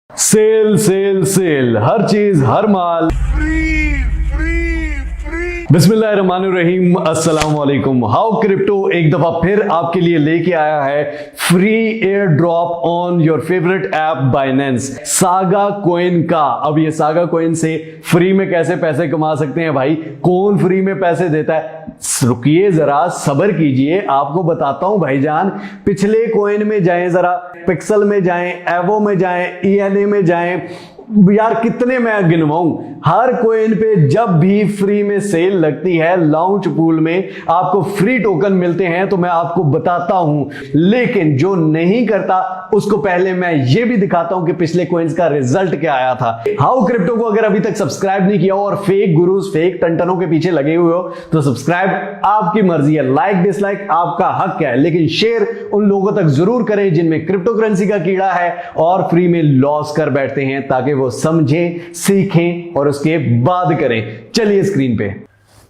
Cell cell cell, हर चीज हर माल बिस्मिल्लाहिर्रहमानिर्रहीम, अस्सलाम वालेकुम। हाउ क्रिप्टो एक दफा फिर आपके लिए लेके आया है free air drop on your favourite app Binance saga coin का। अब ये सागा कोइन से फ्री में कैसे पैसे कमा सकते हैं भाई, कौन फ्री में पैसे देता है? रुकिए जरा, सब्र कीजिए, आपको बताता हूं भाईजान। पिछले कोइन में जाएं, जरा पिक्सल में जाएं, एवो में जाएं, ईएनए में जाएं, यार कितने मैं गिनवाऊं। हर कोइन पे जब भी फ्री में सेल लगती है, लॉन्च पूल में आपको फ्री टोकन मिलते हैं, तो मैं आपको बताता हूं। लेकिन जो नहीं करता उसको पहले मैं ये भी दिखाता हूं कि पिछले कोइंस का रिजल्ट क्या आया था। हाउ क्रिप्टो को अगर अभी तक सब्सक्राइब नहीं किया हो और फेक गुरुज फेक टंटनों के पीछे लगे हुए हो तो सब्सक्राइब आपकी मर्जी है, लाइक डिसलाइक आपका हक है, लेकिन शेयर उन लोगों तक जरूर करें जिनमें क्रिप्टो करेंसी का कीड़ा है और फ्री में लॉस कर बैठते हैं, ताकि वो समझें, सीखें और उसके बाद करें। चलिए स्क्रीन पे।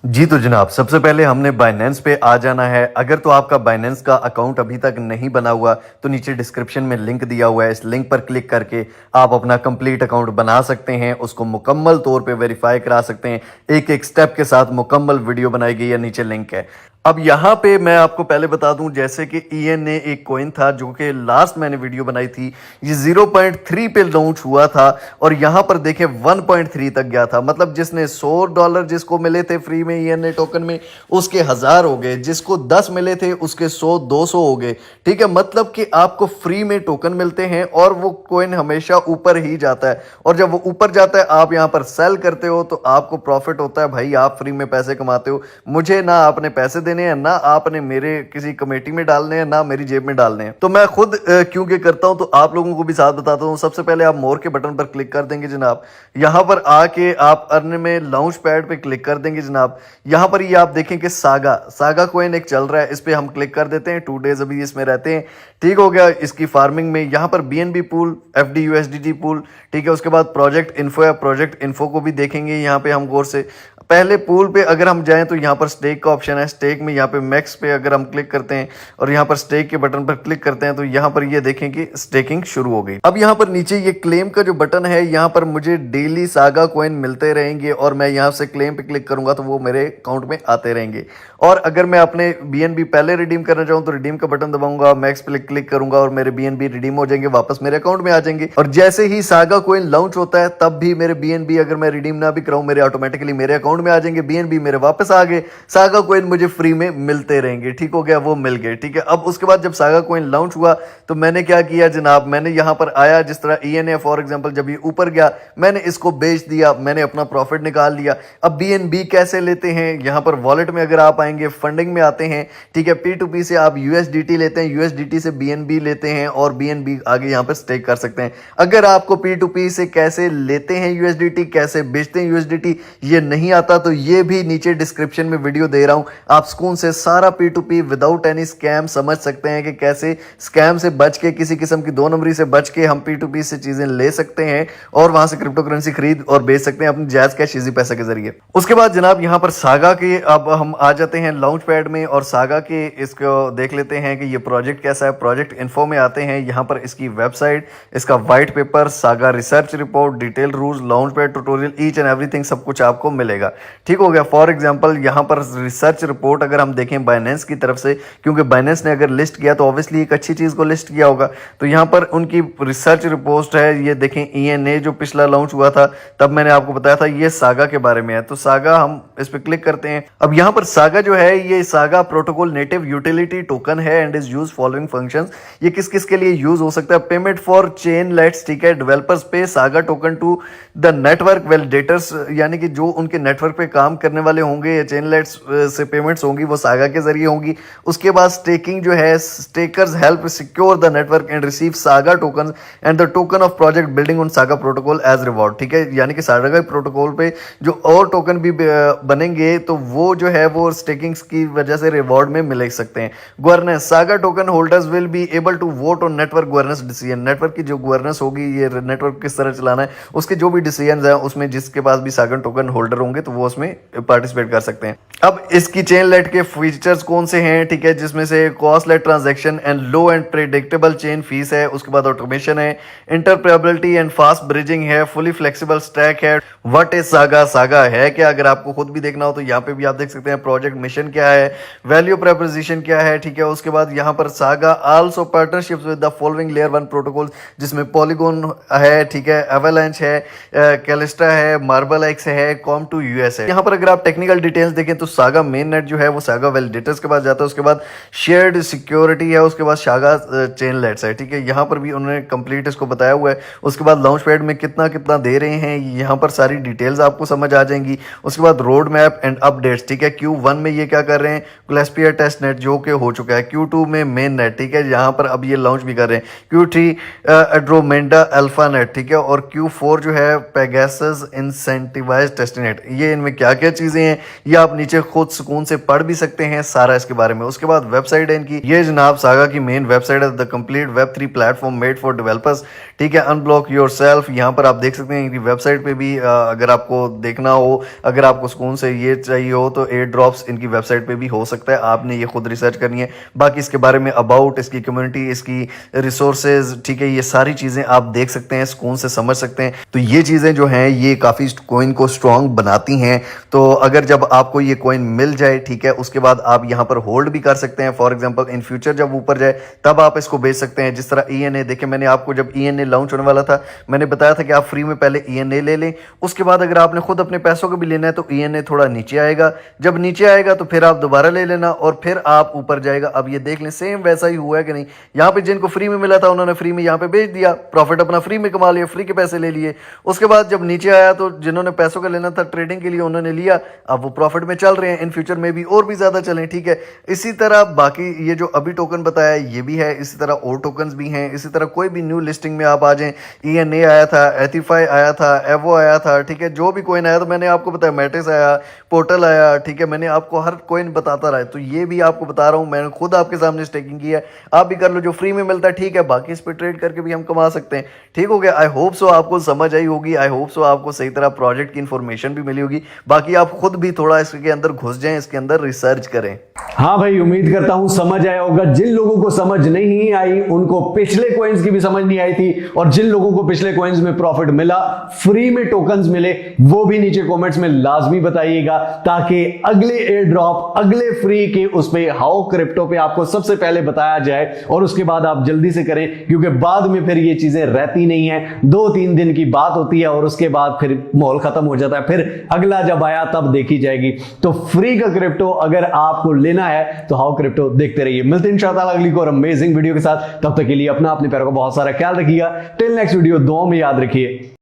जी तो जनाब, सबसे पहले हमने बाइनेंस पे आ जाना है। अगर तो आपका बाइनेंस का अकाउंट अभी तक नहीं बना हुआ तो नीचे डिस्क्रिप्शन में लिंक दिया हुआ है, इस लिंक पर क्लिक करके आप अपना कंप्लीट अकाउंट बना सकते हैं, उसको मुकम्मल तौर पे वेरीफाई करा सकते हैं। एक एक स्टेप के साथ मुकम्मल वीडियो बनाई गई है, नीचे लिंक है। अब यहाँ पे मैं आपको पहले बता दूं, जैसे कि ईएनए एक कॉइन था जो कि लास्ट मैंने वीडियो बनाई थी, ये 0.3 पे लॉन्च हुआ था और यहाँ पर देखें 1.3 तक गया था। मतलब जिसने $100 जिसको मिले थे फ्री में ईएनए टोकन में, उसके 1000 हो गए, जिसको 10 मिले थे उसके 100-200 हो गए। ठीक है, मतलब कि आपको फ्री में टोकन मिलते हैं और वो कॉइन हमेशा ऊपर ही जाता है, और जब वो ऊपर जाता है आप यहाँ पर सेल करते हो तो आपको प्रॉफिट होता है। भाई आप फ्री में पैसे कमाते हो, मुझे ना आपने पैसे देने हैं, ना आपने मेरे किसी कमेटी में डालने हैं, ना मेरी जेब में डालने हैं। तो मैं खुद क्योंकि करता हूं तो आप लोगों को भी साथ बताता हूं। सबसे पहले आप मोर के बटन पर क्लिक कर देंगे जनाब, यहां पर आके आप अर्न में लॉन्च पैड पे क्लिक कर देंगे जनाब। यहां पर ये आप देखें कि सागा कोइन एक चल रहा है, इस पे हम क्लिक कर देते हैं। 2 डेज अभी इसमें रहते हैं, ठीक हो गया। इसकी फार्मिंग में यहां पर BNB pool, FD USDT pool, ठीक है। उसके बाद प्रोजेक्ट इन्फो है, प्रोजेक्ट इन्फो को भी देखेंगे यहां पे हम गौर से। पहले पूल पे अगर हम जाएं तो यहाँ पर स्टेक का ऑप्शन है, स्टेक में यहाँ पे मैक्स पे अगर हम क्लिक करते हैं और यहाँ पर स्टेक के बटन पर क्लिक करते हैं तो यहाँ पर ये देखें कि स्टेकिंग शुरू हो गई। अब यहाँ पर नीचे ये क्लेम का जो बटन है, यहाँ पर मुझे डेली सागा कॉइन मिलते रहेंगे और मैं यहाँ से क्लेम पे क्लिक करूंगा तो वो मेरे अकाउंट में आते रहेंगे। और अगर मैं अपने बीएनबी पहले रिडीम करना चाहूँ तो रिडीम का बटन दबाऊंगा, मैक्स पे क्लिक करूंगा और मेरे बीएनबी रिडीम हो जाएंगे, वापस मेरे अकाउंट में आ जाएंगे। और जैसे ही सागा कॉइन लॉन्च होता है तब भी मेरे बीएनबी अगर मैं रिडीम ना भी कराऊं, मेरे ऑटोमेटिकली मेरे अकाउंट में आ जाएंगे, बीएनबी मेरे वापस आ गए, सागा कॉइन मुझे फ्री में मिलते रहेंगे। ठीक हो गया, वो मिल गए। ठीक है, अब उसके बाद जब सागा कॉइन लॉन्च हुआ तो मैंने क्या किया जनाब, मैंने यहां पर आया, जिस तरह ईएनए फॉर एग्जांपल जब ये ऊपर गया मैंने इसको बेच दिया, मैंने अपना प्रॉफिट निकाल लिया। अब बीएनबी कैसे लेते हैं, यहां पर वॉलेट में अगर आप आएंगे, फंडिंग में आते हैं, ठीक है, P2P से आप यूएसडीटी लेते हैं, यूएसडीटी से बीएनबी लेते हैं और बीएनबी आगे यहां पर स्टेक कर सकते हैं। अगर आपको P2P से कैसे लेते हैं यूएसडीटी, कैसे बेचते हैं यूएसडीटी ये नहीं आता तो ये भी नीचे डिस्क्रिप्शन में वीडियो दे रहा हूं, आप सुकून से सारा P2P विदाउट एनी स्कैम समझ सकते हैं कि कैसे स्कैम से बच के, किसी किस्म की 2 नंबरी से बच के हम P2P से चीजें ले सकते हैं और वहां से क्रिप्टो करेंसी खरीद और बेच सकते हैं अपने जायज कैश इजी पैसे के जरिए। उसके बाद जनाब यहां पर सागा के अब हम आ जाते हैं लॉन्च पैड में और सागा के इसको देख लेते हैं कि ये प्रोजेक्ट कैसा है। प्रोजेक्ट इन्फो में आते हैं, यहां पर इसकी वेबसाइट, इसका white paper, saga research report, detail rules, launch pad tutorial, each and everything सब कुछ आपको मिलेगा। ठीक हो गया। फॉर एग्जांपल यहां पर रिसर्च रिपोर्ट अगर हम देखें बाइनेंस की तरफ से, क्योंकि बाइनेंस ने अगर लिस्ट किया तो ऑब्वियसली एक अच्छी चीज को लिस्ट किया होगा, तो यहां पर उनकी रिसर्च रिपोर्ट है। ये देखें ईएनए जो पिछला लॉन्च हुआ था तब मैंने आपको बताया था ये सागा के बारे में है, तो सागा हम इस पे क्लिक करते हैं। अब यहां पर सागा जो है ये Saga protocol native utility token है and is use following functions. ये किस किस के लिए यूज हो सकता है, पेमेंट फॉर चेन लेट्स, ठीक है, developers pay Saga token to the network validators, यानी कि जो उनके नेटवर्क पे काम करने वाले होंगे, चेन लेट्स से पेमेंट्स होंगी वो सागा के जरिए होंगी। उसके बाद स्टेकिंग जो है, stakers help secure the network and receive Saga token and the token of project building on Saga protocol as reward. ठीक है, यानी कि सागा प्रोटोकॉल पे जो और टोकन भी बनेंगे डालेंगे तो वो जो है वो स्टेकिंग्स की वजह से रिवॉर्ड में मिल सकते हैं। Governance, Saga token holders will be able to vote on network governance decision. Network की जो गवर्नेंस होगी, ये नेटवर्क किस तरह चलाना है, उसके जो भी डिसीजन है उसमें जिसके पास भी सागा टोकन होल्डर होंगे तो वो उसमें पार्टिसिपेट कर सकते हैं। अब इसकी चेनलेट के फीचर्स कौन से हैं, ठीक है, जिसमें से costless transaction and low and predictable chain fees है, उसके बाद ऑटोमेशन है, इंटरऑपरेबिलिटी एंड फास्ट ब्रिजिंग है, फुली फ्लेक्सिबल स्टैक है। व्हाट इज सागा, सागा है क्या, अगर आपको खुद भी देखना हो तो यहाँ पे भी आप देख सकते हैं। प्रोजेक्ट मिशन क्या है, वैल्यू प्रोपोजिशन क्या है, ठीक है। उसके बाद यहाँ पर saga also partnerships with the following layer 1 protocol, जिसमें पॉलीगॉन है, ठीक है, एवेलांच है, कैलिस्ट्रा है, मार्बल एक्स है, कॉम2 यूएस है। यहाँ पर अगर आप टेक्निकल डिटेल्स देखें तो सागा मेन नेट जो है वो सागा वैलिडेटर्स के पास जाता है, उसके बाद शेयर्ड सिक्योरिटी है, उसके बाद सागा चेनलेट्स है, ठीक है। यहाँ पर भी उन्होंने कंप्लीट इसको बताया हुआ है। उसके बाद लॉन्च पैड में कितना कितना दे रहे हैं, यहाँ पर सारी डिटेल्स आपको समझ आ जाएंगी। उसके बाद रोड मैप एंड अपडेट्स, ठीक है। Q1 में ये क्या कर रहे हैं, क्लैस्पियर टेस्ट नेट जो कि हो चुका है। Q2 में मेन नेट, ठीक है, यहाँ पर अब ये लॉन्च भी कर रहे हैं। Q3 एड्रोमेंडा अल्फा नेट, ठीक है, और Q4 जो है पेगासस इंसेंटिवाइज टेस्ट नेट। ये इनमें क्या क्या चीजें हैं ये आप नीचे खुद सुकून से पढ़ भी सकते हैं सारा इसके बारे में। उसके बाद वेबसाइट है इनकी, ये जनाब सागा की मेन वेबसाइट है, the complete Web3 platform made for developers, ठीक है। अनब्लॉक योरसेल्फ, यहाँ पर आप देख सकते हैं इनकी वेबसाइट पे भी अगर आपको देखना हो, अगर आपको सुकून से ये चाहिए हो तो एयर ड्रॉप्स इनकी वेबसाइट पे भी हो सकता है, आपने ये खुद रिसर्च करनी है। बाकी इसके बारे में अबाउट, इसकी कम्युनिटी, इसकी रिसोर्सेज, ठीक है, ये सारी चीज़ें आप देख सकते हैं, सुकून से समझ सकते हैं। तो ये चीज़ें जो हैं ये काफ़ी कॉइन को स्ट्रॉन्ग बनाती हैं। तो अगर जब आपको ये कॉइन मिल जाए, ठीक है, उसके बाद आप यहाँ पर होल्ड भी कर सकते हैं। फॉर एग्जाम्पल इन फ्यूचर जब ऊपर जाए तब आप इसको बेच सकते हैं। जिस तरह ENA, देखिए मैंने आपको जब ENA लॉन्च होने वाला था मैंने बताया था कि आप फ्री में पहले ENA ले लें, उसके बाद अगर आपने खुद अपने पैसों को भी लेना है तो ENA थोड़ा नीचे आएगा, जब नीचे आएगा तो फिर आप दोबारा ले लेना और फिर आप ऊपर जाएगा। अब ये देख लें सेम वैसा ही हुआ है कि नहीं। यहाँ पे जिनको फ्री में मिला था उन्होंने फ्री में यहाँ पे बेच दिया, प्रॉफिट अपना फ्री में कमा लिया, फ्री के पैसे ले लिए। उसके बाद जब नीचे आया तो जिन्होंने पैसों का लेना था ट्रेडिंग के लिए उन्होंने लिया, अब वो प्रॉफिट में चल रहे हैं, इन फ्यूचर में भी और भी ज्यादा चलें, ठीक है। इसी तरह बाकी ये जो अभी टोकन बताया ये भी है, इसी तरह और टोकन्स भी हैं। इसी तरह कोई भी न्यू लिस्टिंग में आप आ जाएं, ENA आया था, एथिफाई आया था, एवो आया था, ठीक है, जो भी कोइन आया तो मैंने आपको बताया, मैटिस आया, पोर्टल आया, ठीक है, मैंने आपको हर कोइन बताता रहा है। तो ये भी आपको बता रहा हूँ, मैंने खुद आपके सामने स्टेकिंग की है, आप भी कर लो, जो फ्री में मिलता है ठीक है, बाकी इस पर ट्रेड करके भी हम कमा सकते हैं। ठीक हो गया, आई होप सो आपको समझ आई होगी, आई होप सो आपको सही तरह प्रोजेक्ट की इंफॉर्मेशन भी मिली होगी। बाकी आप खुद भी थोड़ा इसके अंदर घुस जाएं, इसके अंदर रिसर्च करें। हाँ भाई, उम्मीद करता हूं समझ आया होगा। जिन लोगों को समझ नहीं आई उनको पिछले कॉइन्स की भी समझ नहीं आई थी, और जिन लोगों को पिछले कॉइन्स में प्रॉफिट मिला, फ्री में टोकन्स मिले, वो भी नीचे कमेंट्स में लाजमी बताइएगा, ताकि अगले एयर ड्रॉप, अगले फ्री के उस पे हाउ क्रिप्टो पे आपको सबसे पहले बताया जाए, और उसके बाद आप जल्दी से करें, क्योंकि बाद में फिर ये चीजें रहती नहीं है। 2-3 दिन की बात होती है और उसके बाद फिर माहौल खत्म हो जाता है, फिर अगला जब आया तब देखी जाएगी। तो फ्री का क्रिप्टो अगर आपको लेना है तो हाउ क्रिप्टो देखते रहिए। मिलते हैं इंशाअल्लाह अगली को और अमेजिंग वीडियो के साथ। तब तक के लिए अपना, अपने पैरों का बहुत सारा ख्याल रखिएगा। टिल नेक्स्ट वीडियो, दुआ में याद रखिए।